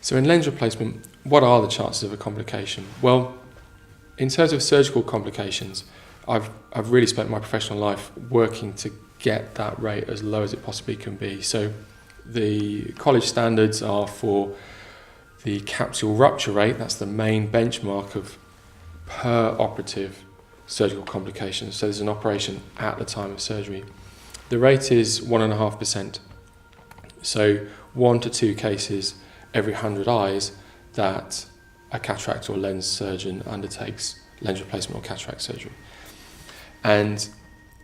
So in lens replacement, what are the chances of a complication? Well, in terms of surgical complications, I've really spent my professional life working to get that rate as low as it possibly can be. So the college standards are for the capsule rupture rate, that's the main benchmark of per operative surgical complications. So there's an operation at the time of surgery. The rate is 1.5%. So 1 to 2 cases every 100 eyes that a cataract or lens surgeon undertakes lens replacement or cataract surgery. And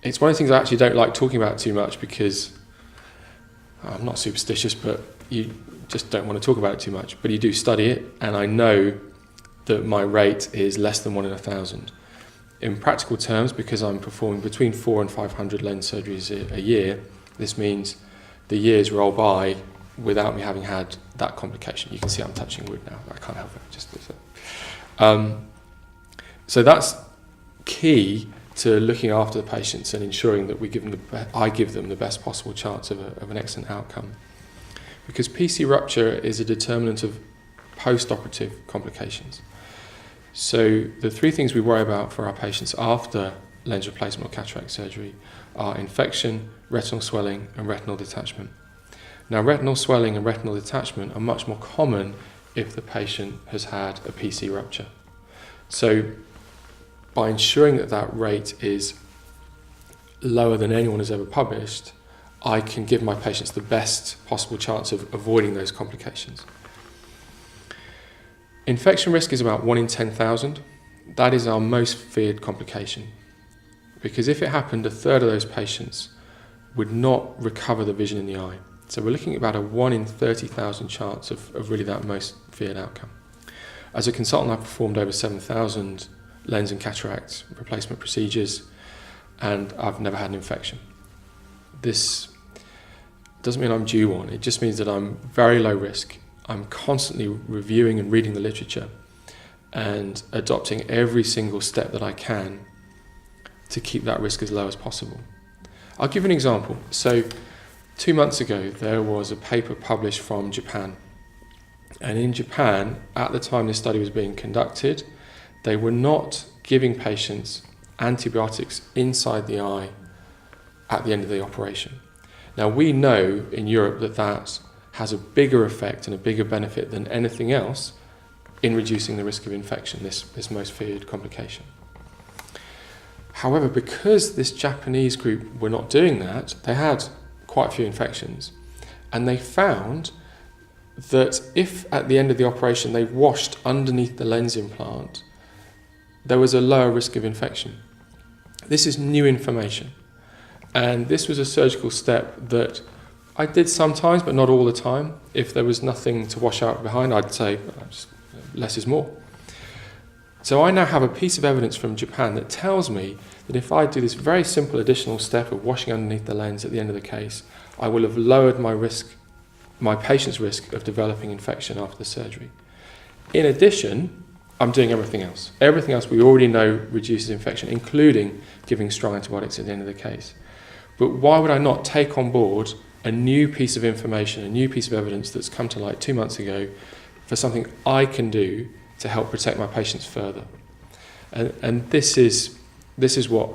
it's one of the things I actually don't like talking about too much because I'm not superstitious, but you just don't want to talk about it too much. But you do study it, and I know that my rate is less than 1 in 1,000. In practical terms, because I'm performing between 400 and 500 lens surgeries a year, this means the years roll by without me having had that complication. You can see I'm touching wood now. I can't help it. So that's key to looking after the patients and ensuring that I give them the best possible chance of an excellent outcome. Because PC rupture is a determinant of post-operative complications. So the 3 things we worry about for our patients after lens replacement or cataract surgery are infection, retinal swelling and retinal detachment. Now, retinal swelling and retinal detachment are much more common if the patient has had a PC rupture. So by ensuring that that rate is lower than anyone has ever published, I can give my patients the best possible chance of avoiding those complications. Infection risk is about 1 in 10,000. That is our most feared complication, because if it happened, 1/3 of those patients would not recover the vision in the eye. So we're looking at about a 1 in 30,000 chance of really that most feared outcome. As a consultant, I've performed over 7,000 lens and cataract replacement procedures, and I've never had an infection. This doesn't mean I'm due one, it just means that I'm very low risk. I'm constantly reviewing and reading the literature and adopting every single step that I can to keep that risk as low as possible. I'll give you an example. So 2 months ago, there was a paper published from Japan. And in Japan, at the time this study was being conducted, they were not giving patients antibiotics inside the eye at the end of the operation. Now, we know in Europe that has a bigger effect and a bigger benefit than anything else in reducing the risk of infection, this most feared complication. However, because this Japanese group were not doing that, they had quite a few infections, and they found that if at the end of the operation they washed underneath the lens implant, there was a lower risk of infection. This is new information, and this was a surgical step that I did sometimes, but not all the time. If there was nothing to wash out behind, I'd say less is more. So I now have a piece of evidence from Japan that tells me that if I do this very simple additional step of washing underneath the lens at the end of the case, I will have lowered my patient's risk of developing infection after the surgery. In addition, I'm doing everything else. Everything else we already know reduces infection, including giving strong antibiotics at the end of the case. But why would I not take on board a new piece of information, a new piece of evidence that's come to light 2 months ago for something I can do to help protect my patients further? And this is what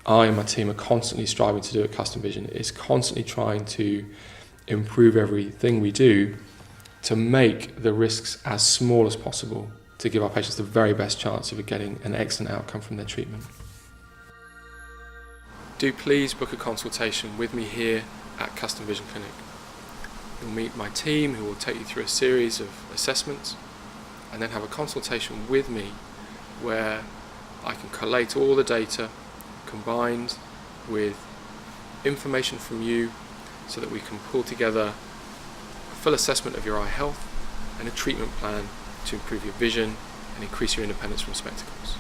I and my team are constantly striving to do at Custom Vision, is constantly trying to improve everything we do to make the risks as small as possible to give our patients the very best chance of getting an excellent outcome from their treatment. Do please book a consultation with me here at Custom Vision Clinic. You'll meet my team who will take you through a series of assessments and then have a consultation with me where I can collate all the data combined with information from you so that we can pull together a full assessment of your eye health and a treatment plan to improve your vision and increase your independence from spectacles.